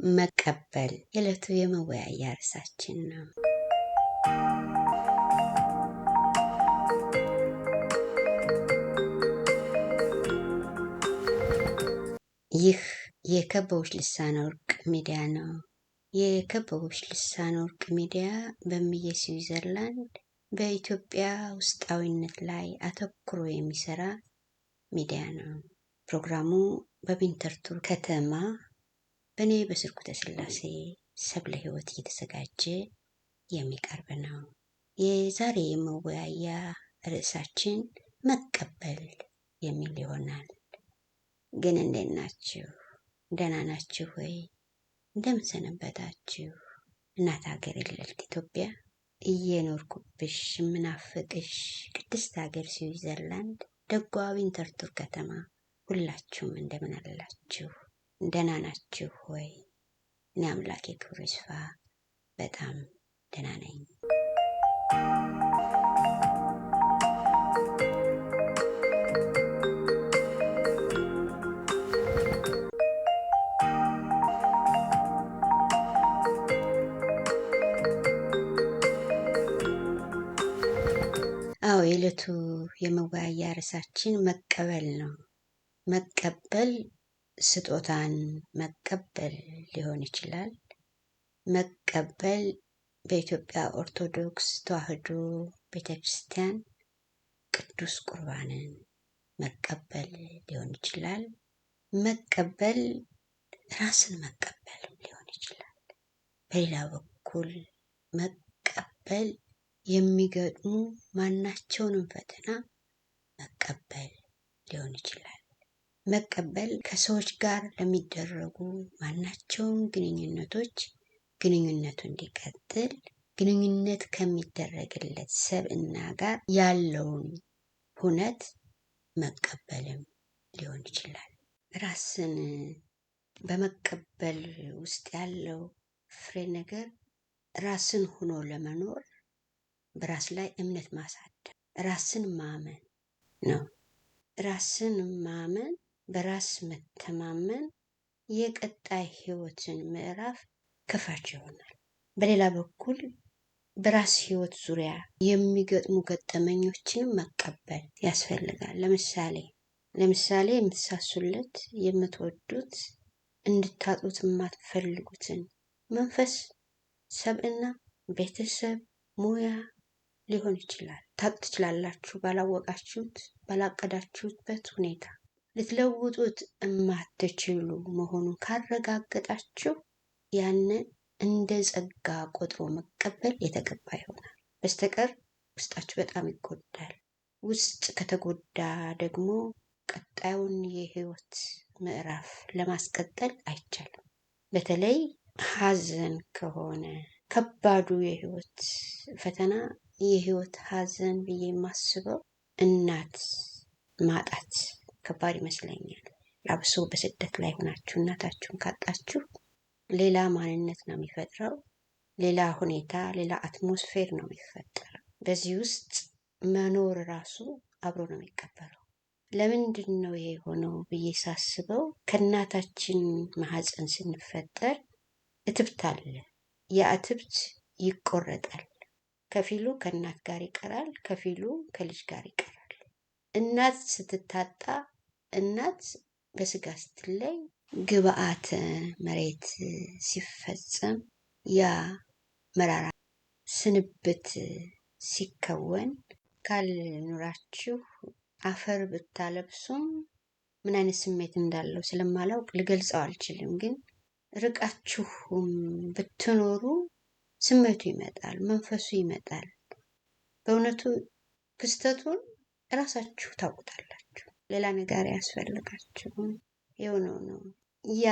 መቀበል የዕለቱ የመወያያ ርዕሳችን ነው። ይህ የከበቦች ልሳነ ወርቅ ሚዲያ ነው። የከበቦች ልሳነ ወርቅ ሚዲያ በእምዬ ስዊዘርላንድ በኢትዮጵያ ውስጣዊነት ላይ አተኩሮ የሚሰራ ሚዲያ ነው። ፕሮግራሙ በዊንተርቱር ከተማ በእኔ በስርኩተ ስላሴ ሰብለ ሕይወት እየተዘጋጀ የሚቀርብ ነው። የዛሬ የመወያያ ርዕሳችን መቀበል የሚል ይሆናል። ግን እንዴት ናችሁ? ደህና ናችሁ ወይ? እንደምን ሰነበታችሁ? እናት ሀገር የለልት ኢትዮጵያ እየኖርኩብሽ ምናፍቅሽ ቅድስት ሀገር ስዊዘርላንድ ደጓ ዊንተርቱር ከተማ ሁላችሁም እንደምን አላችሁ? ደህና ናችሁ ወይ? እኔ አምላኬ ክብሩ ይስፋ በጣም ደህና ነኝ። አዎ የዕለቱ የመወያያ ርዕሳችን መቀበል ነው። መቀበል ስጦታን መቀበል ሊሆን ይችላል። መቀበል በኢትዮጵያ ኦርቶዶክስ ተዋሕዶ ቤተክርስቲያን ቅዱስ ቁርባንን መቀበል ሊሆን ይችላል። መቀበል ራስን መቀበል ሊሆን ይችላል። በሌላ በኩል መቀበል የሚገጥሙ ማናቸውንም ፈተና መቀበል ሊሆን ይችላል። መቀበል ከሰዎች ጋር ለሚደረጉ ማናቸውም ግንኙነቶች ግንኙነቱ እንዲቀጥል ግንኙነት ከሚደረግለት ሰብእና ጋር ያለውን ሁነት መቀበልም ሊሆን ይችላል። ራስን በመቀበል ውስጥ ያለው ፍሬ ነገር ራስን ሆኖ ለመኖር በራስ ላይ እምነት ማሳደር፣ ራስን ማመን ነው። ራስን ማመን፣ በራስ መተማመን የቀጣይ ህይወትን ምዕራፍ ከፋች ይሆናል። በሌላ በኩል በራስ ህይወት ዙሪያ የሚገጥሙ ገጠመኞችን መቀበል ያስፈልጋል። ለምሳሌ የምትሳሱለት፣ የምትወዱት፣ እንድታጡት የማትፈልጉትን መንፈስ፣ ሰብእና፣ ቤተሰብ፣ ሙያ ሊሆን ይችላል። ታጡ ትችላላችሁ። ባላወቃችሁት ባላቀዳችሁበት ሁኔታ ልትለውጡት የማትችሉ መሆኑን ካረጋገጣችሁ ያንን እንደ ጸጋ ቆጥሮ መቀበል የተገባ ይሆናል። በስተቀር ውስጣችሁ በጣም ይጎዳል። ውስጥ ከተጎዳ ደግሞ ቀጣዩን የህይወት ምዕራፍ ለማስቀጠል አይቻልም። በተለይ ሀዘን ከሆነ ከባዱ የህይወት ፈተና የህይወት ሀዘን ብዬ የማስበው እናት ማጣት ከባድ ይመስለኛል። አብሶ በስደት ላይ ሆናችሁ እናታችሁን ካጣችሁ ሌላ ማንነት ነው የሚፈጥረው። ሌላ ሁኔታ፣ ሌላ አትሞስፌር ነው የሚፈጠረው። በዚህ ውስጥ መኖር ራሱ አብሮ ነው የሚቀበረው። ለምንድን ነው ይሄ ሆነው ብዬ ሳስበው ከእናታችን ማህፀን ስንፈጠር እትብት አለ። ያ እትብት ይቆረጣል። ከፊሉ ከእናት ጋር ይቀራል፣ ከፊሉ ከልጅ ጋር ይቀራል። እናት ስትታጣ፣ እናት በስጋ ስትለይ ግብአተ መሬት ሲፈጸም ያ መራራ ስንብት ሲከወን ካልኖራችሁ አፈር ብታለብሱም ምን አይነት ስሜት እንዳለው ስለማላውቅ ልገልጸው አልችልም። ግን ርቃችሁም ብትኖሩ ስሜቱ ይመጣል፣ መንፈሱ ይመጣል። በእውነቱ ክስተቱን እራሳችሁ ታውቁታላችሁ። ሌላ ነገር ያስፈልጋችሁም። የሆነው ነው። ያ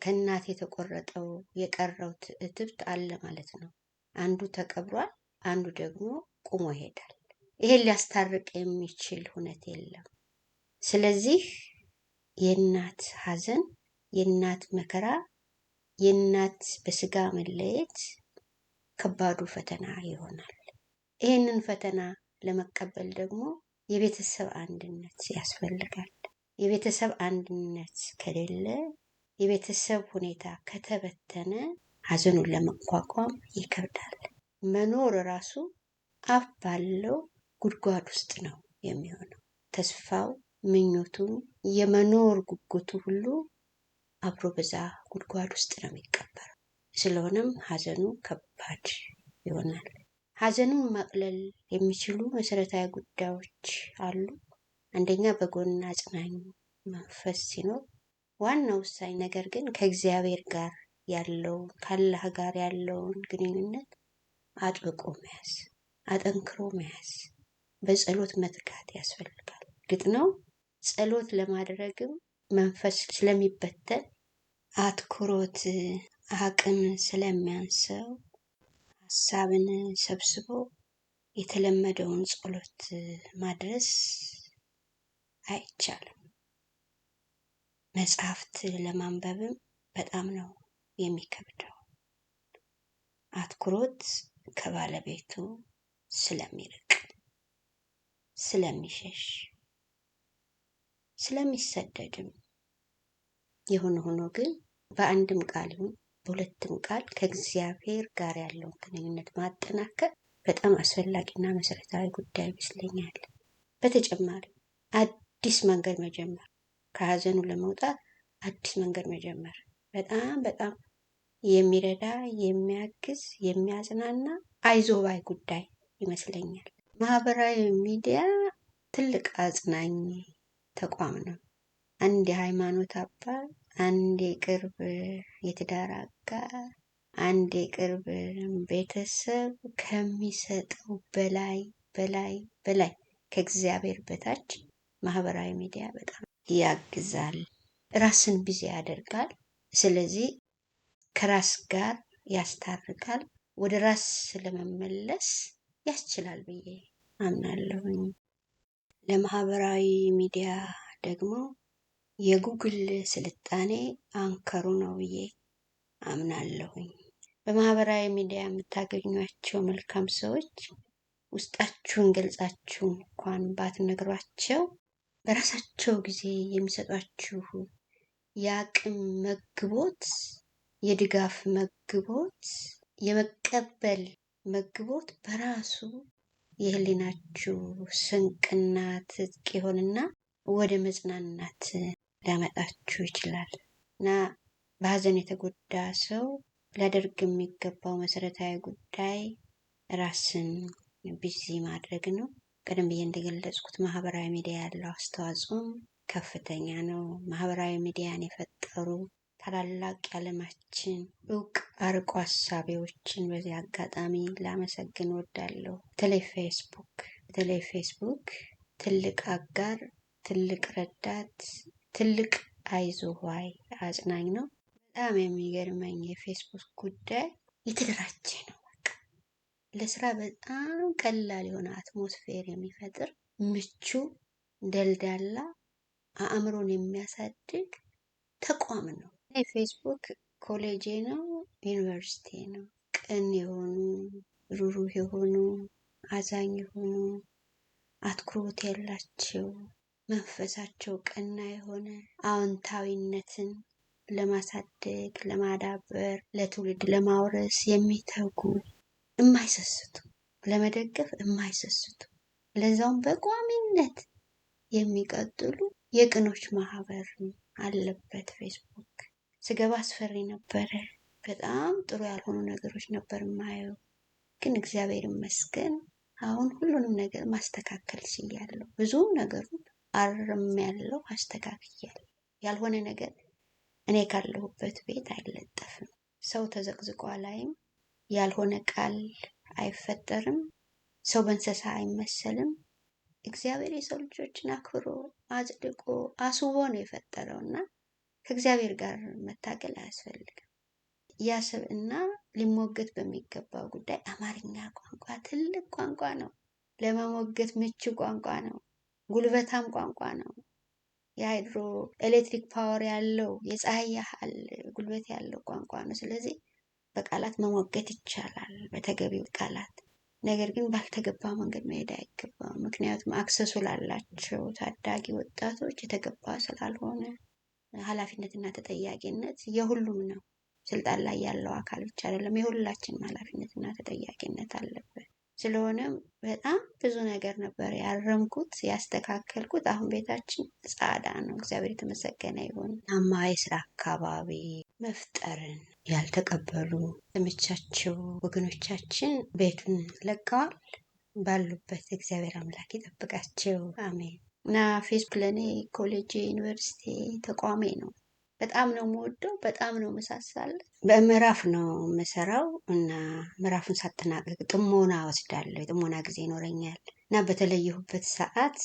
ከእናት የተቆረጠው የቀረው እትብት አለ ማለት ነው። አንዱ ተቀብሯል፣ አንዱ ደግሞ ቁሞ ይሄዳል። ይሄን ሊያስታርቅ የሚችል ሁነት የለም። ስለዚህ የእናት ሀዘን፣ የእናት መከራ፣ የእናት በስጋ መለየት ከባዱ ፈተና ይሆናል። ይህንን ፈተና ለመቀበል ደግሞ የቤተሰብ አንድነት ያስፈልጋል። የቤተሰብ አንድነት ከሌለ የቤተሰብ ሁኔታ ከተበተነ ሀዘኑን ለመቋቋም ይከብዳል። መኖር ራሱ አፍ ባለው ጉድጓድ ውስጥ ነው የሚሆነው። ተስፋው፣ ምኞቱም፣ የመኖር ጉጉቱ ሁሉ አብሮ በዛ ጉድጓድ ውስጥ ነው የሚቀበረው። ስለሆነም ሀዘኑ ከባድ ይሆናል። ሀዘኑን ማቅለል የሚችሉ መሰረታዊ ጉዳዮች አሉ። አንደኛ በጎን አጽናኝ መንፈስ ሲኖር፣ ዋና ወሳኝ ነገር ግን ከእግዚአብሔር ጋር ያለውን ከአላህ ጋር ያለውን ግንኙነት አጥብቆ መያዝ፣ አጠንክሮ መያዝ፣ በጸሎት መትጋት ያስፈልጋል። እርግጥ ነው ጸሎት ለማድረግም መንፈስ ስለሚበተን አትኩሮት አቅም ስለሚያንሰው ሀሳብን ሰብስቦ የተለመደውን ጸሎት ማድረስ አይቻልም። መጽሐፍት ለማንበብም በጣም ነው የሚከብደው። አትኩሮት ከባለቤቱ ስለሚርቅ፣ ስለሚሸሽ፣ ስለሚሰደድም የሆነ ሆኖ ግን በአንድም ቃል ይሁን በሁለትም ቃል ከእግዚአብሔር ጋር ያለውን ግንኙነት ማጠናከር በጣም አስፈላጊና መሰረታዊ ጉዳይ ይመስለኛል። በተጨማሪ አዲስ መንገድ መጀመር፣ ከሀዘኑ ለመውጣት አዲስ መንገድ መጀመር በጣም የሚረዳ፣ የሚያግዝ፣ የሚያጽናና አይዞህ ባይ ጉዳይ ይመስለኛል። ማህበራዊ ሚዲያ ትልቅ አጽናኝ ተቋም ነው። አንድ የሃይማኖት አባት፣ አንድ የቅርብ የትዳር አጋር፣ አንድ የቅርብ ቤተሰብ ከሚሰጠው በላይ ከእግዚአብሔር በታች ማህበራዊ ሚዲያ በጣም ያግዛል። ራስን ቢዚ ያደርጋል። ስለዚህ ከራስ ጋር ያስታርቃል። ወደ ራስ ለመመለስ ያስችላል ብዬ አምናለሁኝ። ለማህበራዊ ሚዲያ ደግሞ የጉግል ስልጣኔ አንከሩ ነው ብዬ አምናለሁኝ። በማህበራዊ ሚዲያ የምታገኟቸው መልካም ሰዎች ውስጣችሁን ገልጻችሁ እንኳን ባትነግሯቸው በራሳቸው ጊዜ የሚሰጧችሁ የአቅም መግቦት፣ የድጋፍ መግቦት፣ የመቀበል መግቦት በራሱ የህሊናችሁ ስንቅና ትጥቅ ይሆንና ወደ መጽናናት ሊያመጣችሁ ይችላል እና በሀዘን የተጎዳ ሰው ሊያደርግ የሚገባው መሰረታዊ ጉዳይ ራስን ቢዚ ማድረግ ነው። ቀደም ብዬ እንደገለጽኩት ማህበራዊ ሚዲያ ያለው አስተዋጽኦም ከፍተኛ ነው። ማህበራዊ ሚዲያን የፈጠሩ ታላላቅ የዓለማችን እውቅ አርቆ አሳቢዎችን በዚህ አጋጣሚ ላመሰግን እወዳለሁ። በተለይ ፌስቡክ ትልቅ አጋር፣ ትልቅ ረዳት፣ ትልቅ አይዞህ ባይ አጽናኝ ነው። በጣም የሚገርመኝ የፌስቡክ ጉዳይ የተደራጀ ነው። በቃ ለስራ በጣም ቀላል የሆነ አትሞስፌር የሚፈጥር ምቹ፣ ደልዳላ፣ አእምሮን የሚያሳድግ ተቋም ነው። ፌስቡክ ኮሌጅ ነው፣ ዩኒቨርሲቲ ነው። ቅን የሆኑ ሩሩህ የሆኑ አዛኝ የሆኑ አትኩሮት ያላቸው መንፈሳቸው ቀና የሆነ አዎንታዊነትን ለማሳደግ፣ ለማዳበር፣ ለትውልድ ለማውረስ የሚተጉ የማይሰስቱ፣ ለመደገፍ የማይሰስቱ፣ ለዛውም በቋሚነት የሚቀጥሉ የቅኖች ማህበር አለበት ፌስቡክ። ስገባ አስፈሪ ነበረ። በጣም ጥሩ ያልሆኑ ነገሮች ነበር የማየው። ግን እግዚአብሔር ይመስገን አሁን ሁሉንም ነገር ማስተካከል ችያለሁ። ብዙ ነገሩን አርሜያለሁ፣ አስተካክያለሁ። ያልሆነ ነገር እኔ ካለሁበት ቤት አይለጠፍም። ሰው ተዘቅዝቆ ላይም ያልሆነ ቃል አይፈጠርም። ሰው በእንስሳ አይመሰልም። እግዚአብሔር የሰው ልጆችን አክብሮ አጽድቆ አስውቦ ነው የፈጠረውና ከእግዚአብሔር ጋር መታገል አያስፈልግም። ያ ስብዕና ሊሞገት በሚገባው ጉዳይ አማርኛ ቋንቋ ትልቅ ቋንቋ ነው። ለመሞገት ምቹ ቋንቋ ነው። ጉልበታም ቋንቋ ነው። የሃይድሮ ኤሌክትሪክ ፓወር ያለው የፀሐይ ያህል ጉልበት ያለው ቋንቋ ነው። ስለዚህ በቃላት መሞገት ይቻላል፣ በተገቢው ቃላት። ነገር ግን ባልተገባ መንገድ መሄድ አይገባም። ምክንያቱም አክሰሱ ላላቸው ታዳጊ ወጣቶች የተገባ ስላልሆነ ኃላፊነትና ተጠያቂነት የሁሉም ነው። ስልጣን ላይ ያለው አካል ብቻ አይደለም፣ የሁላችንም ኃላፊነትና ተጠያቂነት አለበት። ስለሆነም በጣም ብዙ ነገር ነበር ያረምኩት ያስተካከልኩት። አሁን ቤታችን ጻዳ ነው። እግዚአብሔር የተመሰገነ ይሁን። አማ የስራ አካባቢ መፍጠርን ያልተቀበሉ ተመቻቸው ወገኖቻችን ቤቱን ለቀዋል። ባሉበት እግዚአብሔር አምላክ ይጠብቃቸው፣ አሜን። እና ፌስቡክ ለእኔ ኮሌጅ፣ ዩኒቨርሲቲ ተቋሜ ነው። በጣም ነው የምወደው፣ በጣም ነው መሳሳለት። በምዕራፍ ነው የምሰራው እና ምዕራፉን ሳጠናቀቅ ጥሞና ወስዳለሁ። የጥሞና ጊዜ ይኖረኛል እና በተለየሁበት ሰዓት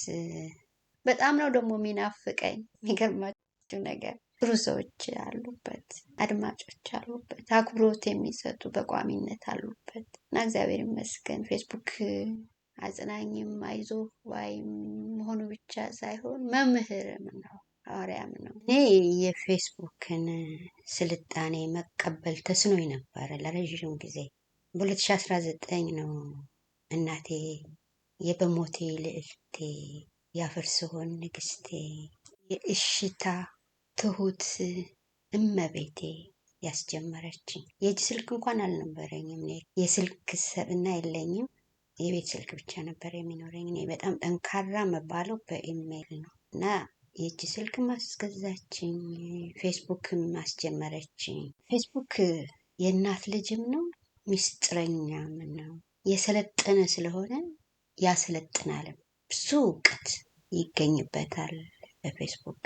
በጣም ነው ደግሞ የሚናፍቀኝ። የሚገርማችሁ ነገር ጥሩ ሰዎች አሉበት፣ አድማጮች አሉበት፣ አክብሮት የሚሰጡ በቋሚነት አሉበት እና እግዚአብሔር ይመስገን። ፌስቡክ አጽናኝም አይዞ ዋይም መሆኑ ብቻ ሳይሆን መምህርም ነው፣ ሐዋርያም ነው። እኔ የፌስቡክን ስልጣኔ መቀበል ተስኖኝ ነበረ ለረዥም ጊዜ። በ2019 ነው እናቴ የበሞቴ ልዕልቴ ያፈር ስሆን ንግስቴ የእሽታ ትሁት እመቤቴ ያስጀመረችኝ። የእጅ ስልክ እንኳን አልነበረኝም። የስልክ ሰብና የለኝም። የቤት ስልክ ብቻ ነበር የሚኖረኝ። እኔ በጣም ጠንካራ መባለው በኢሜይል ነው እና የእጅ ስልክ ማስገዛችኝ፣ ፌስቡክም ማስጀመረችኝ። ፌስቡክ የእናት ልጅም ነው ሚስጥረኛም ነው። የሰለጠነ ስለሆነ ያሰለጥናልም። ብዙ እውቀት ይገኝበታል በፌስቡክ።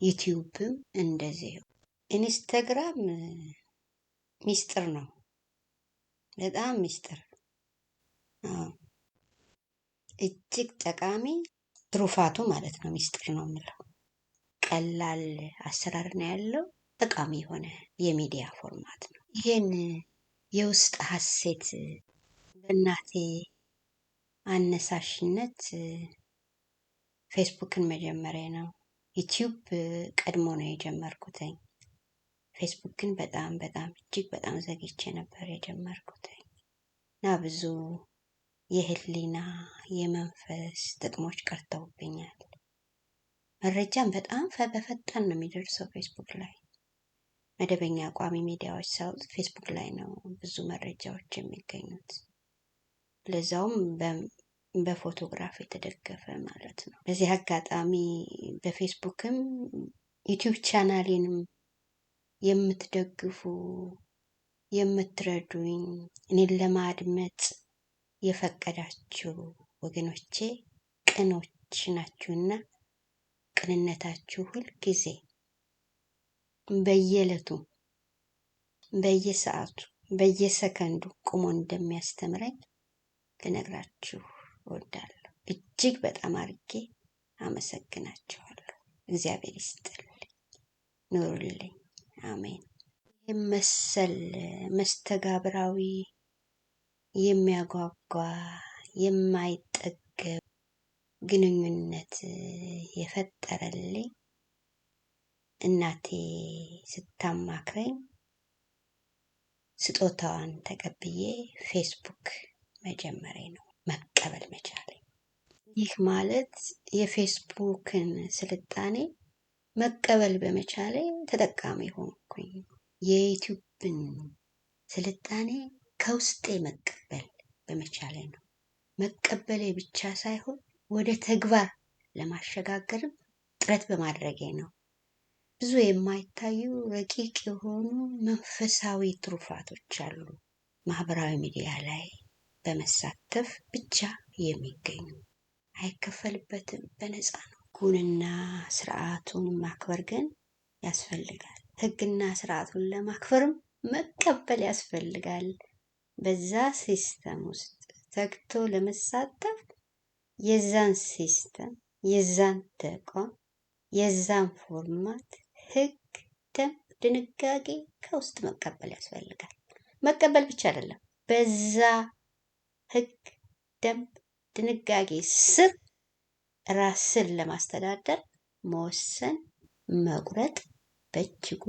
ዩቲዩብም እንደዚሁ። ኢንስታግራም ሚስጥር ነው፣ በጣም ሚስጥር። እጅግ ጠቃሚ ትሩፋቱ ማለት ነው። ሚስጥር ነው የምለው። ቀላል አሰራር ነው ያለው። ጠቃሚ የሆነ የሚዲያ ፎርማት ነው። ይሄን የውስጥ ሀሴት በእናቴ አነሳሽነት ፌስቡክን መጀመሪያ ነው። ዩቲዩብ ቀድሞ ነው የጀመርኩትኝ። ፌስቡክ ግን በጣም እጅግ በጣም ዘግቼ ነበር የጀመርኩትኝ እና ብዙ የህሊና የመንፈስ ጥቅሞች ቀርተውብኛል። መረጃም በጣም በፈጣን ነው የሚደርሰው ፌስቡክ ላይ። መደበኛ ቋሚ ሚዲያዎች ሳይወጡ ፌስቡክ ላይ ነው ብዙ መረጃዎች የሚገኙት፣ ለዛውም በፎቶግራፍ የተደገፈ ማለት ነው። በዚህ አጋጣሚ በፌስቡክም ዩቲዩብ ቻናሌንም የምትደግፉ የምትረዱኝ እኔን ለማድመጥ የፈቀዳችሁ ወገኖቼ ቅኖች ናችሁና ቅንነታችሁ ሁልጊዜ በየዕለቱ በየሰዓቱ በየሰከንዱ ቁሞ እንደሚያስተምረኝ ልነግራችሁ እወዳለሁ። እጅግ በጣም አድርጌ አመሰግናችኋለሁ። እግዚአብሔር ይስጥልኝ፣ ኑሩልኝ። አሜን። መሰል መስተጋብራዊ የሚያጓጓ የማይጠገብ ግንኙነት የፈጠረልኝ እናቴ ስታማክረኝ ስጦታዋን ተቀብዬ ፌስቡክ መጀመሪያ ነው መቀበል መቻሌ። ይህ ማለት የፌስቡክን ስልጣኔ መቀበል በመቻሌ ተጠቃሚ ሆንኩኝ። የዩቲዩብን ስልጣኔ ከውስጤ መቀበል በመቻሌ ነው። መቀበሌ ብቻ ሳይሆን ወደ ተግባር ለማሸጋገርም ጥረት በማድረጌ ነው። ብዙ የማይታዩ ረቂቅ የሆኑ መንፈሳዊ ትሩፋቶች አሉ ማህበራዊ ሚዲያ ላይ በመሳተፍ ብቻ የሚገኙ። አይከፈልበትም፣ በነፃ ነው። ሕጉንና ስርዓቱን ማክበር ግን ያስፈልጋል። ሕግና ስርዓቱን ለማክበርም መቀበል ያስፈልጋል። በዛ ሲስተም ውስጥ ተግቶ ለመሳተፍ የዛን ሲስተም፣ የዛን ተቋም፣ የዛን ፎርማት ሕግ፣ ደንብ፣ ድንጋጌ ከውስጥ መቀበል ያስፈልጋል። መቀበል ብቻ አይደለም፣ በዛ ሕግ፣ ደንብ፣ ድንጋጌ ስር ራስን ለማስተዳደር መወሰን፣ መቁረጥ በእጅጉ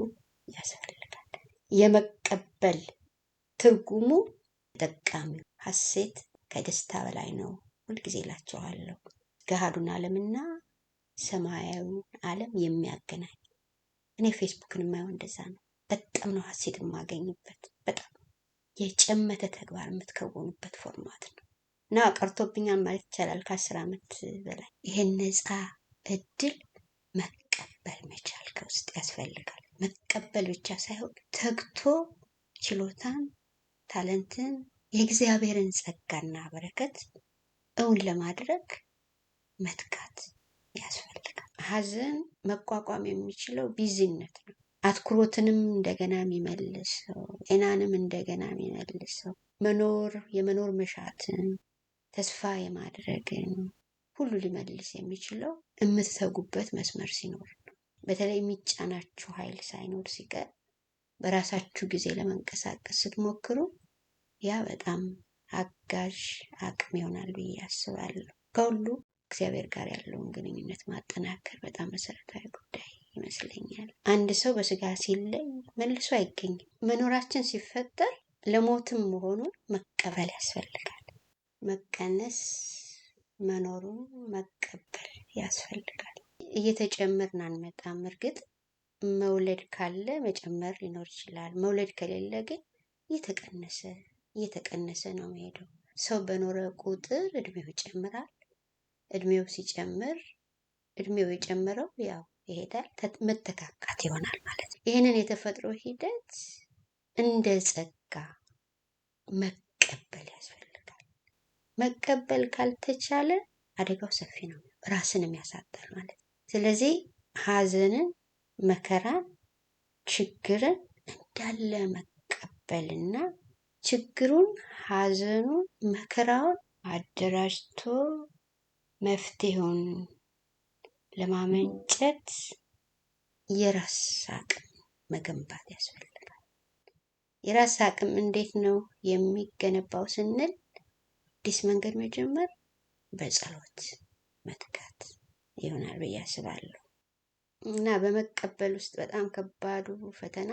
ያስፈልጋል። የመቀበል ትርጉሙ ተጠቃሚው ሀሴት ከደስታ በላይ ነው። ሁልጊዜ እላቸዋለሁ። ገሃዱን ዓለምና ሰማያዊውን ዓለም የሚያገናኝ እኔ ፌስቡክን የማየው እንደዛ ነው። በጣም ነው ሀሴት የማገኝበት። በጣም የጨመተ ተግባር የምትከውኑበት ፎርማት ነው እና ቀርቶብኛል ማለት ይቻላል ከ10 ዓመት በላይ። ይሄን ነፃ እድል መቀበል መቻል ከውስጥ ያስፈልጋል። መቀበል ብቻ ሳይሆን ተግቶ ችሎታን፣ ታለንትን፣ የእግዚአብሔርን ጸጋና በረከት እውን ለማድረግ መትጋት ያስፈልጋል። ሀዘን መቋቋም የሚችለው ቢዚነት ነው። አትኩሮትንም እንደገና የሚመልሰው፣ ጤናንም እንደገና የሚመልሰው፣ የመኖር መሻትን፣ ተስፋ የማድረግን ሁሉ ሊመልስ የሚችለው የምትተጉበት መስመር ሲኖር ነው። በተለይ የሚጫናችሁ ኃይል ሳይኖር ሲቀር በራሳችሁ ጊዜ ለመንቀሳቀስ ስትሞክሩ ያ በጣም አጋዥ አቅም ይሆናል ብዬ አስባለሁ። ከሁሉ እግዚአብሔር ጋር ያለውን ግንኙነት ማጠናከር በጣም መሰረታዊ ጉዳይ ይመስለኛል። አንድ ሰው በስጋ ሲለይ መልሶ አይገኝም። መኖራችን ሲፈጠር ለሞትም መሆኑን መቀበል ያስፈልጋል። መቀነስ መኖሩን መቀበል ያስፈልጋል። እየተጨመርን አንመጣም። እርግጥ መውለድ ካለ መጨመር ሊኖር ይችላል። መውለድ ከሌለ ግን እየተቀነሰ ነው የሚሄደው። ሰው በኖረ ቁጥር እድሜው ይጨምራል። እድሜው ሲጨምር እድሜው የጨመረው ያው ይሄዳል፣ መተካካት ይሆናል ማለት ነው። ይህንን የተፈጥሮ ሂደት እንደ ጸጋ መቀበል ያስፈልጋል። መቀበል ካልተቻለ አደጋው ሰፊ ነው፣ ራስንም ያሳጣል ማለት ነው። ስለዚህ ሀዘንን፣ መከራን፣ ችግርን እንዳለ መቀበልና ችግሩን፣ ሀዘኑን፣ መከራውን አደራጅቶ መፍትሄውን ለማመንጨት የራስ አቅም መገንባት ያስፈልጋል። የራስ አቅም እንዴት ነው የሚገነባው ስንል አዲስ መንገድ መጀመር፣ በጸሎት መትጋት ይሆናል ብዬ አስባለሁ። እና በመቀበል ውስጥ በጣም ከባዱ ፈተና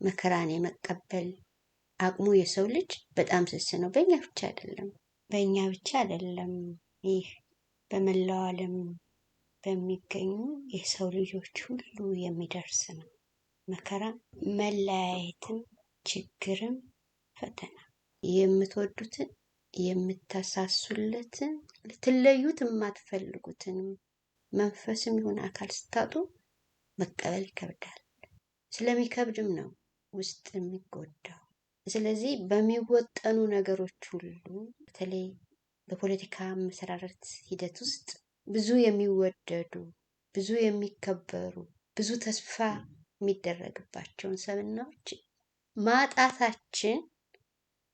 መከራን የመቀበል አቅሙ የሰው ልጅ በጣም ስስ ነው። በእኛ ብቻ አይደለም። ይህ በመላው ዓለም በሚገኙ የሰው ልጆች ሁሉ የሚደርስ ነው። መከራ፣ መለያየትም፣ ችግርም ፈተና። የምትወዱትን የምታሳሱለትን ልትለዩት የማትፈልጉትን መንፈስም ይሁን አካል ስታጡ መቀበል ይከብዳል። ስለሚከብድም ነው ውስጥ የሚጎዳው። ስለዚህ በሚወጠኑ ነገሮች ሁሉ በተለይ በፖለቲካ መሰራረት ሂደት ውስጥ ብዙ የሚወደዱ፣ ብዙ የሚከበሩ፣ ብዙ ተስፋ የሚደረግባቸውን ሰብናዎች ማጣታችን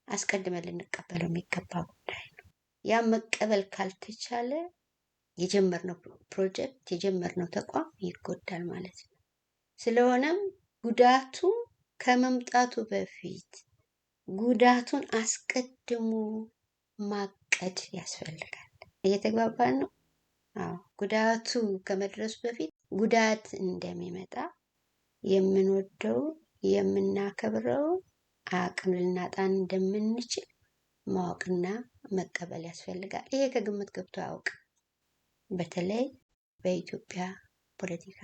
አስቀድመን ልንቀበለው የሚገባ ጉዳይ ነው። ያ መቀበል ካልተቻለ የጀመርነው ፕሮጀክት፣ የጀመርነው ተቋም ይጎዳል ማለት ነው። ስለሆነም ጉዳቱ ከመምጣቱ በፊት ጉዳቱን አስቀድሞ ማቀድ ያስፈልጋል። እየተግባባን ነው? አዎ። ጉዳቱ ከመድረሱ በፊት ጉዳት እንደሚመጣ የምንወደው የምናከብረው አቅም ልናጣ እንደምንችል ማወቅና መቀበል ያስፈልጋል። ይሄ ከግምት ገብቶ አያውቅም። በተለይ በኢትዮጵያ ፖለቲካ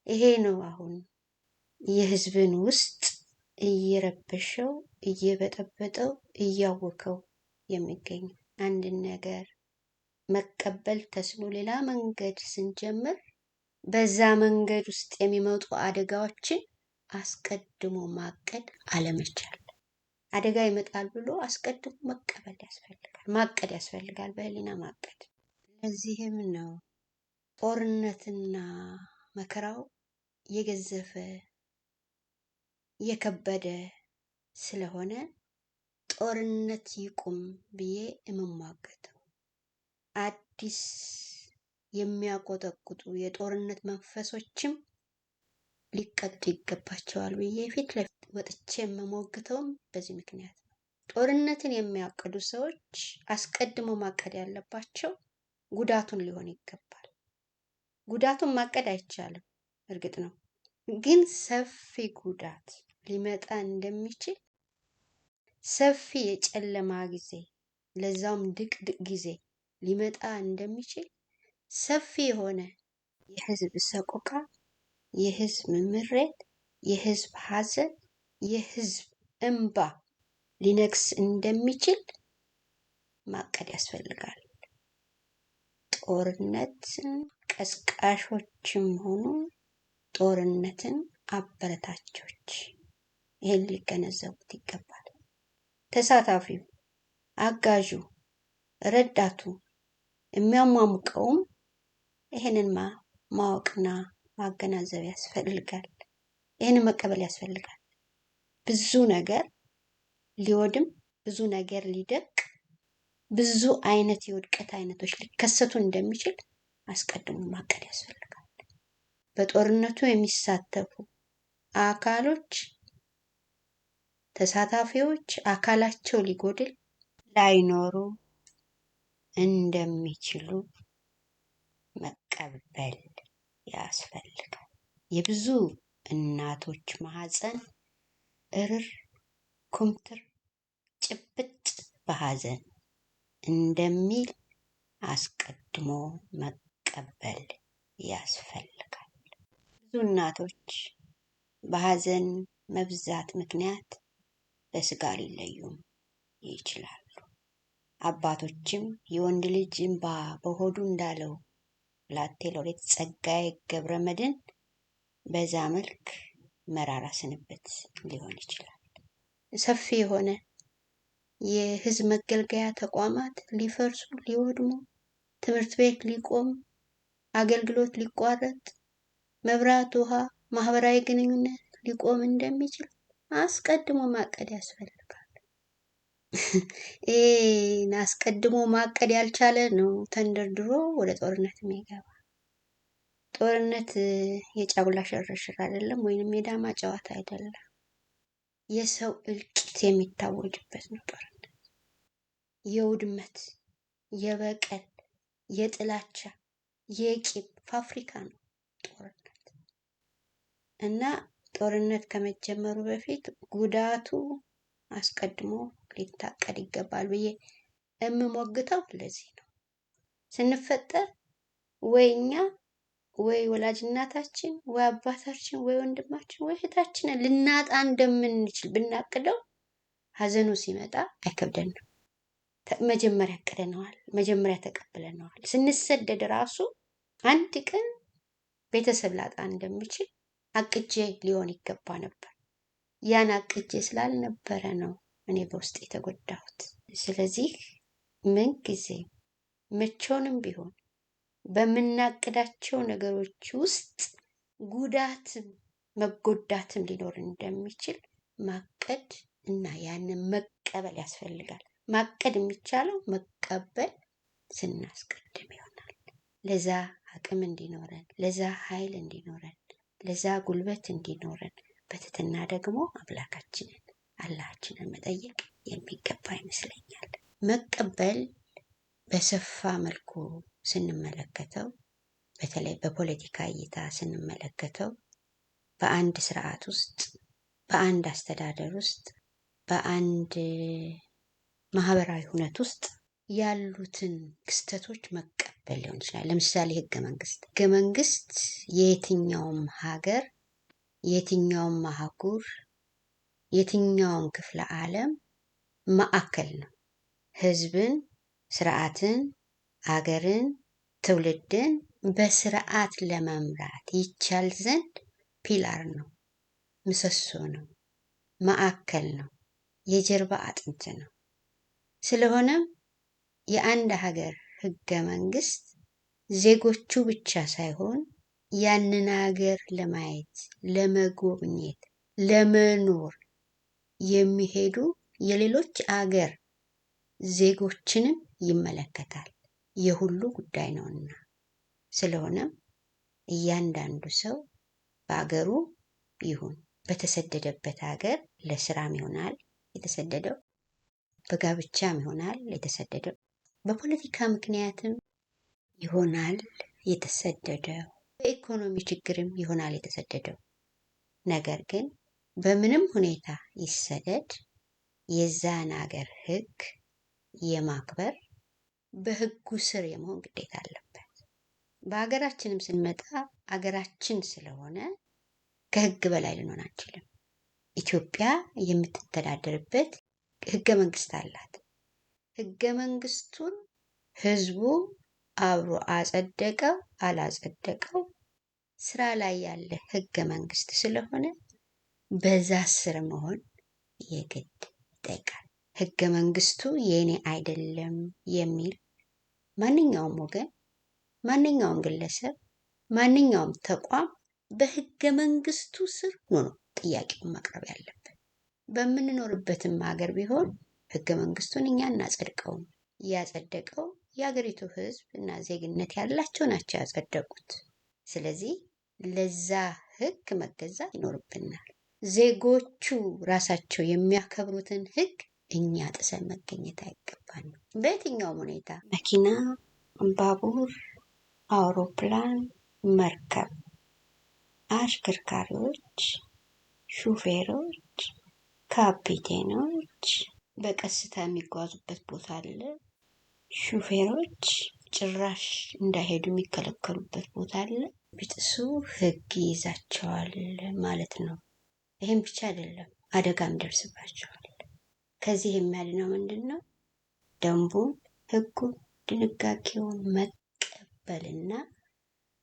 ይሄ ነው አሁን የህዝብን ውስጥ እየረበሸው፣ እየበጠበጠው፣ እያወከው የሚገኝ። አንድን ነገር መቀበል ተስኖ ሌላ መንገድ ስንጀምር በዛ መንገድ ውስጥ የሚመጡ አደጋዎችን አስቀድሞ ማቀድ አለመቻል። አደጋ ይመጣል ብሎ አስቀድሞ መቀበል ያስፈልጋል፣ ማቀድ ያስፈልጋል፣ በህሊና ማቀድ። ለዚህም ነው ጦርነትና መከራው የገዘፈ የከበደ ስለሆነ ጦርነት ይቁም ብዬ የምሟገተው። አዲስ የሚያቆጠቁጡ የጦርነት መንፈሶችም ሊቀጡ ይገባቸዋል ብዬ ፊት ለፊት ወጥቼ የምሞግተውም በዚህ ምክንያት ነው። ጦርነትን የሚያቅዱ ሰዎች አስቀድሞ ማቀድ ያለባቸው ጉዳቱን ሊሆን ይገባል። ጉዳቱን ማቀድ አይቻልም፣ እርግጥ ነው። ግን ሰፊ ጉዳት ሊመጣ እንደሚችል፣ ሰፊ የጨለማ ጊዜ ለዛውም ድቅድቅ ጊዜ ሊመጣ እንደሚችል፣ ሰፊ የሆነ የህዝብ ሰቆቃ የህዝብ ምሬት፣ የህዝብ ሐዘን፣ የህዝብ እንባ ሊነግስ እንደሚችል ማቀድ ያስፈልጋል። ጦርነትን ቀስቃሾችም ሆኑ ጦርነትን አበረታቾች ይህን ሊገነዘቡት ይገባል። ተሳታፊው፣ አጋዡ፣ ረዳቱ፣ የሚያሟሙቀውም ይህንን ማወቅና ማገናዘብ ያስፈልጋል። ይህንን መቀበል ያስፈልጋል። ብዙ ነገር ሊወድም፣ ብዙ ነገር ሊደቅ፣ ብዙ አይነት የውድቀት አይነቶች ሊከሰቱ እንደሚችል አስቀድሞ ማቀድ ያስፈልጋል። በጦርነቱ የሚሳተፉ አካሎች፣ ተሳታፊዎች አካላቸው ሊጎድል ላይኖሩ እንደሚችሉ መቀበል ያስፈልጋል። የብዙ እናቶች ማህፀን እርር ኩምትር ጭብጥ በሐዘን እንደሚል አስቀድሞ መቀበል ያስፈልጋል። ብዙ እናቶች በሐዘን መብዛት ምክንያት በስጋ ሊለዩም ይችላሉ። አባቶችም የወንድ ልጅ እንባ በሆዱ እንዳለው ላቴ ሎሬት ጸጋዬ ገብረመድኅን በዛ መልክ መራራ ስንብት ሊሆን ይችላል። ሰፊ የሆነ የህዝብ መገልገያ ተቋማት ሊፈርሱ፣ ሊወድሙ፣ ትምህርት ቤት ሊቆም፣ አገልግሎት ሊቋረጥ፣ መብራት፣ ውሃ፣ ማህበራዊ ግንኙነት ሊቆም እንደሚችል አስቀድሞ ማቀድ ያስፈልጋል። ይህን አስቀድሞ ማቀድ ያልቻለ ነው ተንደርድሮ ወደ ጦርነት የሚገባ። ጦርነት የጫጉላ ሽርሽር አይደለም፣ ወይንም የዳማ ጨዋታ አይደለም። የሰው እልቂት የሚታወጅበት ነው ጦርነት። የውድመት፣ የበቀል፣ የጥላቻ፣ የቂም ፋብሪካ ነው ጦርነት እና ጦርነት ከመጀመሩ በፊት ጉዳቱ አስቀድሞ ሊታቀድ ይገባል ብዬ የምሞግተው ለዚህ ነው። ስንፈጠር ወይ እኛ ወይ ወላጅ እናታችን ወይ አባታችን ወይ ወንድማችን ወይ እህታችንን ልናጣ እንደምንችል ብናቅደው ሀዘኑ ሲመጣ አይከብደንም። መጀመሪያ አቅደነዋል፣ መጀመሪያ ተቀብለነዋል። ስንሰደድ ራሱ አንድ ቀን ቤተሰብ ላጣ እንደምችል አቅጄ ሊሆን ይገባ ነበር። ያን አቅጄ ስላልነበረ ነው እኔ በውስጥ የተጎዳሁት። ስለዚህ ምን ጊዜ መቼውንም ቢሆን በምናቅዳቸው ነገሮች ውስጥ ጉዳትም መጎዳትም ሊኖር እንደሚችል ማቀድ እና ያንን መቀበል ያስፈልጋል። ማቀድ የሚቻለው መቀበል ስናስቀድም ይሆናል። ለዛ አቅም እንዲኖረን፣ ለዛ ኃይል እንዲኖረን፣ ለዛ ጉልበት እንዲኖረን በትህትና ደግሞ አምላካችንን አላህችንን መጠየቅ የሚገባ ይመስለኛል። መቀበል በሰፋ መልኩ ስንመለከተው፣ በተለይ በፖለቲካ እይታ ስንመለከተው በአንድ ስርዓት ውስጥ፣ በአንድ አስተዳደር ውስጥ፣ በአንድ ማህበራዊ ሁነት ውስጥ ያሉትን ክስተቶች መቀበል ሊሆን ይችላል። ለምሳሌ ህገ መንግስት የየትኛውም ሀገር፣ የትኛውም አህጉር፣ የትኛውም ክፍለ ዓለም ማዕከል ነው። ህዝብን፣ ስርዓትን፣ አገርን፣ ትውልድን በስርዓት ለመምራት ይቻል ዘንድ ፒላር ነው፣ ምሰሶ ነው፣ ማዕከል ነው፣ የጀርባ አጥንት ነው። ስለሆነም የአንድ ሀገር ህገ መንግስት ዜጎቹ ብቻ ሳይሆን ያንን ሀገር ለማየት፣ ለመጎብኘት፣ ለመኖር የሚሄዱ የሌሎች አገር ዜጎችንም ይመለከታል። የሁሉ ጉዳይ ነውና። ስለሆነም እያንዳንዱ ሰው በአገሩ ይሁን በተሰደደበት ሀገር ለስራም ይሆናል የተሰደደው፣ በጋብቻም ይሆናል የተሰደደው፣ በፖለቲካ ምክንያትም ይሆናል የተሰደደው፣ በኢኮኖሚ ችግርም ይሆናል የተሰደደው። ነገር ግን በምንም ሁኔታ ይሰደድ የዛን ሀገር ህግ የማክበር በህጉ ስር የመሆን ግዴታ አለበት። በሀገራችንም ስንመጣ አገራችን ስለሆነ ከህግ በላይ ልንሆን አንችልም። ኢትዮጵያ የምትተዳደርበት ህገ መንግስት አላት። ህገ መንግስቱን ህዝቡ አብሮ አጸደቀው አላጸደቀው ስራ ላይ ያለ ህገ መንግስት ስለሆነ በዛ ስር መሆን የግድ ይጠይቃል። ህገ መንግስቱ የኔ አይደለም የሚል ማንኛውም ወገን፣ ማንኛውም ግለሰብ፣ ማንኛውም ተቋም በህገ መንግስቱ ስር ሆኖ ጥያቄውን ማቅረብ ያለበት። በምንኖርበትም ሀገር ቢሆን ህገ መንግስቱን እኛ እናጸድቀውም። ያጸደቀው የሀገሪቱ ህዝብ እና ዜግነት ያላቸው ናቸው ያጸደቁት። ስለዚህ ለዛ ህግ መገዛት ይኖርብናል። ዜጎቹ ራሳቸው የሚያከብሩትን ህግ እኛ ጥሰን መገኘት አይገባንም። በየትኛውም ሁኔታ መኪና፣ ባቡር፣ አውሮፕላን፣ መርከብ አሽከርካሪዎች፣ ሹፌሮች፣ ካፒቴኖች በቀስታ የሚጓዙበት ቦታ አለ። ሹፌሮች ጭራሽ እንዳይሄዱ የሚከለከሉበት ቦታ አለ። ቢጥሱ ህግ ይይዛቸዋል ማለት ነው። ይህም ብቻ አይደለም፣ አደጋም ደርስባቸዋል። ከዚህ የሚያድነው ምንድን ነው? ደንቡን፣ ህጉን፣ ድንጋጌውን መቀበልና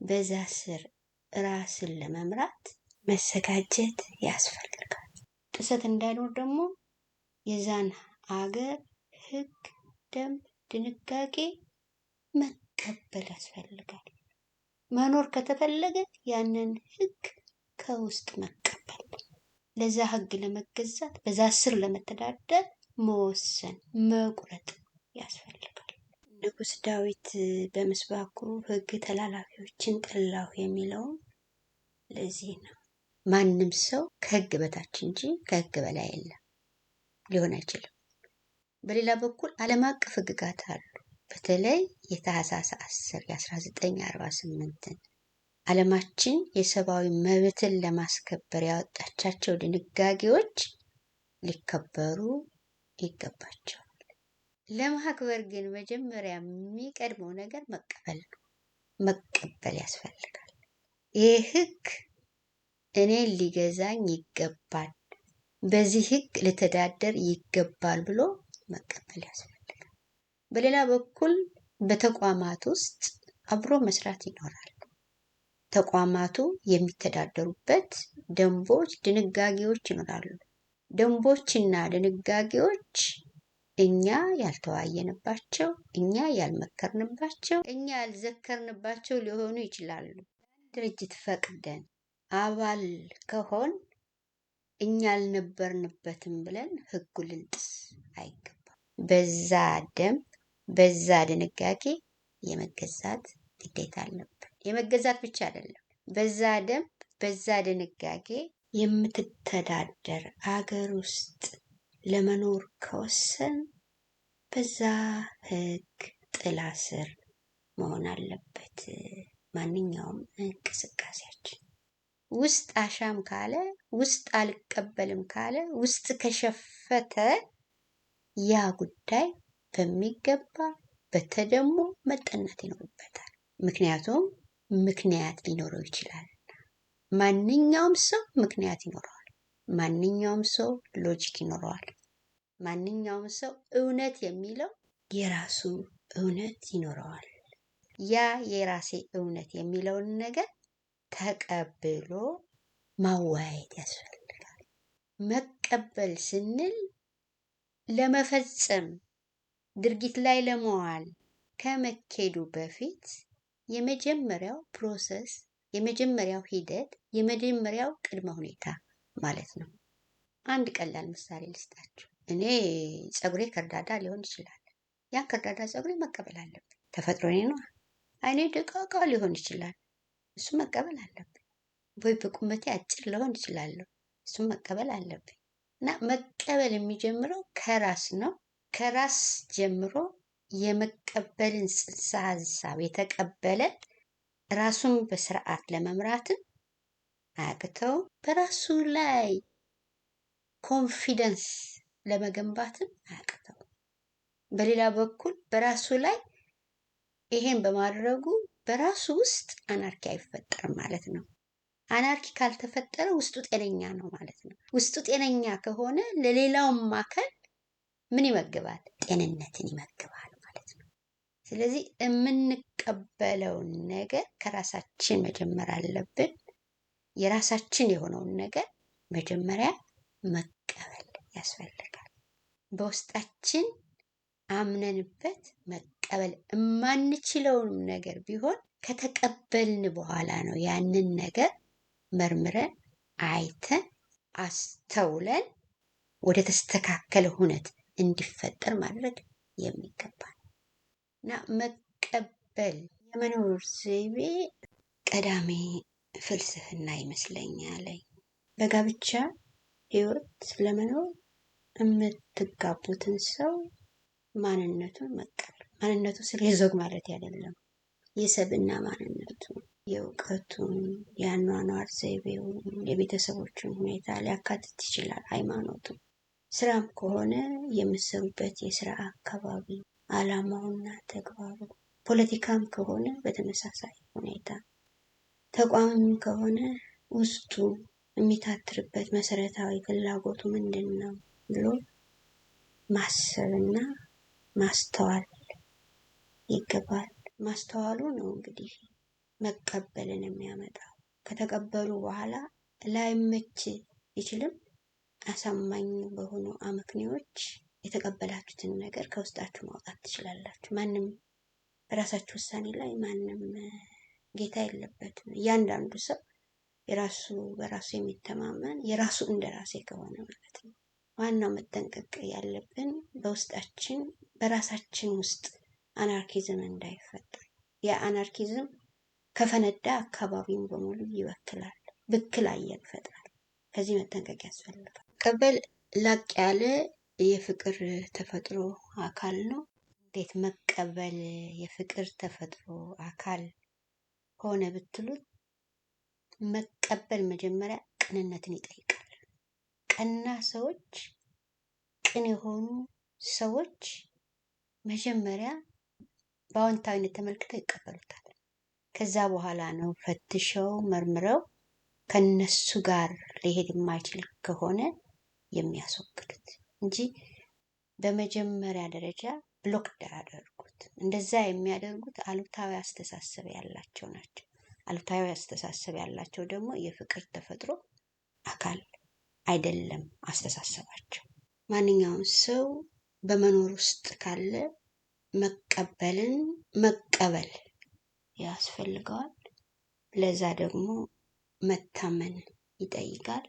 በዛ ስር ራስን ለመምራት መዘጋጀት ያስፈልጋል። ጥሰት እንዳይኖር ደግሞ የዛን አገር ህግ፣ ደንብ፣ ድንጋጌ መቀበል ያስፈልጋል። መኖር ከተፈለገ ያንን ህግ ከውስጥ መቀበል፣ ለዛ ህግ ለመገዛት፣ በዛ ስር ለመተዳደር መወሰን፣ መቁረጥ ያስፈልጋል። ንጉሥ ዳዊት በምስባኩ ህግ ተላላፊዎችን ጠላሁ የሚለውም ለዚህ ነው። ማንም ሰው ከህግ በታች እንጂ ከህግ በላይ የለም፣ ሊሆን አይችልም። በሌላ በኩል ዓለም አቀፍ ህግጋት አሉ። በተለይ የታህሳስ 10 የ1948 ዓለማችን የሰብአዊ መብትን ለማስከበር ያወጣቻቸው ድንጋጌዎች ሊከበሩ ይገባቸዋል። ለማክበር ግን መጀመሪያ የሚቀድመው ነገር መቀበል ነው። መቀበል ያስፈልጋል። ይህ ህግ እኔን ሊገዛኝ ይገባል፣ በዚህ ህግ ልተዳደር ይገባል ብሎ መቀበል ያስፈልጋል። በሌላ በኩል በተቋማት ውስጥ አብሮ መስራት ይኖራል። ተቋማቱ የሚተዳደሩበት ደንቦች፣ ድንጋጌዎች ይኖራሉ። ደንቦችና ድንጋጌዎች እኛ ያልተወያየንባቸው፣ እኛ ያልመከርንባቸው፣ እኛ ያልዘከርንባቸው ሊሆኑ ይችላሉ። ድርጅት ፈቅደን አባል ከሆን እኛ አልነበርንበትም ብለን ህጉ ልንጥስ አይገባም። በዛ ደንብ፣ በዛ ድንጋጌ የመገዛት ግዴታ አለብን። የመገዛት ብቻ አይደለም፣ በዛ ደንብ፣ በዛ ድንጋጌ የምትተዳደር አገር ውስጥ ለመኖር ከወሰን በዛ ህግ ጥላ ስር መሆን አለበት ማንኛውም እንቅስቃሴያችን። ውስጥ አሻም ካለ፣ ውስጥ አልቀበልም ካለ፣ ውስጥ ከሸፈተ ያ ጉዳይ በሚገባ በተደሞ መጠናት ይኖርበታል። ምክንያቱም ምክንያት ሊኖረው ይችላል። ማንኛውም ሰው ምክንያት ይኖረዋል። ማንኛውም ሰው ሎጂክ ይኖረዋል። ማንኛውም ሰው እውነት የሚለው የራሱ እውነት ይኖረዋል። ያ የራሴ እውነት የሚለውን ነገር ተቀብሎ ማወያየት ያስፈልጋል። መቀበል ስንል ለመፈጸም ድርጊት ላይ ለመዋል ከመኬዱ በፊት የመጀመሪያው ፕሮሰስ፣ የመጀመሪያው ሂደት፣ የመጀመሪያው ቅድመ ሁኔታ ማለት ነው። አንድ ቀላል ምሳሌ ልስጣችሁ። እኔ ፀጉሬ ከርዳዳ ሊሆን ይችላል። ያን ከርዳዳ ፀጉሬ መቀበል አለብን። ተፈጥሮዬ ነው። አይኔ ደቃቃ ሊሆን ይችላል። እሱ መቀበል አለብን። ወይ በቁመቴ አጭር ሊሆን ይችላለሁ። እሱም መቀበል አለብን። እና መቀበል የሚጀምረው ከራስ ነው። ከራስ ጀምሮ የመቀበልን ጽንሰ ሀሳብ የተቀበለ ራሱን በስርዓት ለመምራትም አያቅተው፣ በራሱ ላይ ኮንፊደንስ ለመገንባትም አያቅተው። በሌላ በኩል በራሱ ላይ ይሄን በማድረጉ በራሱ ውስጥ አናርኪ አይፈጠርም ማለት ነው። አናርኪ ካልተፈጠረ ውስጡ ጤነኛ ነው ማለት ነው። ውስጡ ጤነኛ ከሆነ ለሌላውም አካል ምን ይመግባል? ጤንነትን ይመግባል ማለት ነው። ስለዚህ የምንቀበለውን ነገር ከራሳችን መጀመር አለብን። የራሳችን የሆነውን ነገር መጀመሪያ መቀበል ያስፈልጋል። በውስጣችን አምነንበት መቀበል የማንችለውንም ነገር ቢሆን ከተቀበልን በኋላ ነው ያንን ነገር መርምረን አይተን አስተውለን ወደ ተስተካከለ ሁነት እንዲፈጠር ማድረግ የሚገባል እና መቀበል የመኖር ዘይቤ ቀዳሚ ፍልስፍና ይመስለኛል። በጋብቻ ህይወት ለመኖር የምትጋቡትን ሰው ማንነቱን መቀበል። ማንነቱ ስለ የዘውግ ማለት አይደለም። የሰብና ማንነቱ፣ የእውቀቱን፣ የአኗኗር ዘይቤውን፣ የቤተሰቦቹን ሁኔታ ሊያካትት ይችላል። ሃይማኖቱን፣ ስራም ከሆነ የምትሰሩበት የስራ አካባቢ፣ አላማውና ተግባሩ፣ ፖለቲካም ከሆነ በተመሳሳይ ሁኔታ፣ ተቋምም ከሆነ ውስጡ የሚታትርበት መሰረታዊ ፍላጎቱ ምንድን ነው ብሎ ማሰብና ማስተዋል ይገባል። ማስተዋሉ ነው እንግዲህ መቀበልን የሚያመጣው። ከተቀበሉ በኋላ ላይመች ይችልም አሳማኝ በሆኑ አመክንዮዎች የተቀበላችሁትን ነገር ከውስጣችሁ ማውጣት ትችላላችሁ። ማንም በራሳችሁ ውሳኔ ላይ ማንም ጌታ የለበትም። እያንዳንዱ ሰው የራሱ በራሱ የሚተማመን የራሱ እንደራሴ ከሆነ ማለት ነው። ዋናው መጠንቀቅ ያለብን በውስጣችን በራሳችን ውስጥ አናርኪዝም እንዳይፈጠር። የአናርኪዝም ከፈነዳ አካባቢውን በሙሉ ይበክላል፣ ብክል አየር ይፈጥራል። ከዚህ መጠንቀቅ ያስፈልጋል። መቀበል ላቅ ያለ የፍቅር ተፈጥሮ አካል ነው። እንዴት መቀበል የፍቅር ተፈጥሮ አካል ሆነ ብትሉት፣ መቀበል መጀመሪያ ቅንነትን ይጠይቃል። ቀና ሰዎች፣ ቅን የሆኑ ሰዎች መጀመሪያ በአዎንታዊነት ተመልክተው ይቀበሉታል። ከዛ በኋላ ነው ፈትሸው መርምረው ከነሱ ጋር ሊሄድ የማይችል ከሆነ የሚያስወግዱት እንጂ በመጀመሪያ ደረጃ ብሎክ ያደርጉት። እንደዛ የሚያደርጉት አሉታዊ አስተሳሰብ ያላቸው ናቸው። አሉታዊ አስተሳሰብ ያላቸው ደግሞ የፍቅር ተፈጥሮ አካል አይደለም አስተሳሰባቸው። ማንኛውም ሰው በመኖር ውስጥ ካለ መቀበልን መቀበል ያስፈልገዋል። ለዛ ደግሞ መታመን ይጠይቃል።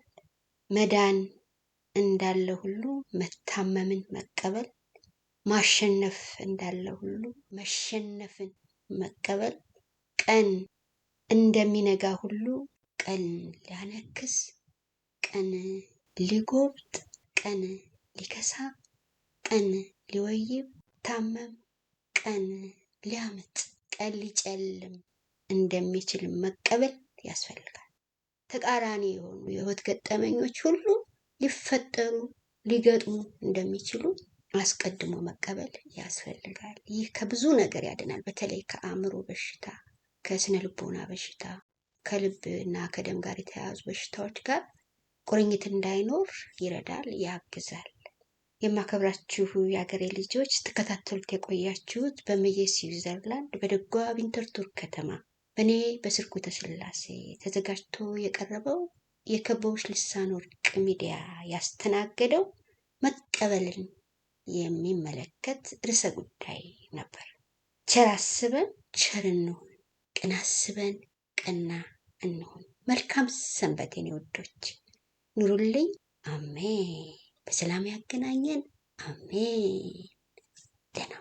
መዳን እንዳለ ሁሉ መታመምን መቀበል፣ ማሸነፍ እንዳለ ሁሉ መሸነፍን መቀበል፣ ቀን እንደሚነጋ ሁሉ ቀን ሊያነክስ፣ ቀን ሊጎብጥ፣ ቀን ሊከሳ፣ ቀን ሊወይብ፣ ታመም፣ ቀን ሊያምጥ፣ ቀን ሊጨልም እንደሚችል መቀበል ያስፈልጋል። ተቃራኒ የሆኑ የህይወት ገጠመኞች ሁሉ ሊፈጠሩ ሊገጥሙ እንደሚችሉ አስቀድሞ መቀበል ያስፈልጋል። ይህ ከብዙ ነገር ያድናል። በተለይ ከአእምሮ በሽታ፣ ከስነ ልቦና በሽታ፣ ከልብ እና ከደም ጋር የተያያዙ በሽታዎች ጋር ቁርኝት እንዳይኖር ይረዳል፣ ያግዛል። የማከብራችሁ የአገሬ ልጆች ስትከታተሉት የቆያችሁት በመዬ ስዊዘርላንድ በደጓ ቪንተርቱር ከተማ በእኔ በስርጉተ ስላሴ ተዘጋጅቶ የቀረበው የከበቡሽ ልሳን ወርቅ ሚዲያ ያስተናገደው መቀበልን የሚመለከት ርዕሰ ጉዳይ ነበር። ቸር አስበን ቸር እንሁን፣ ቅን አስበን ቀና እንሁን። መልካም ሰንበት የኔ ወዶች፣ ኑሩልኝ። አሜን። በሰላም ያገናኘን። አሜን። ደህና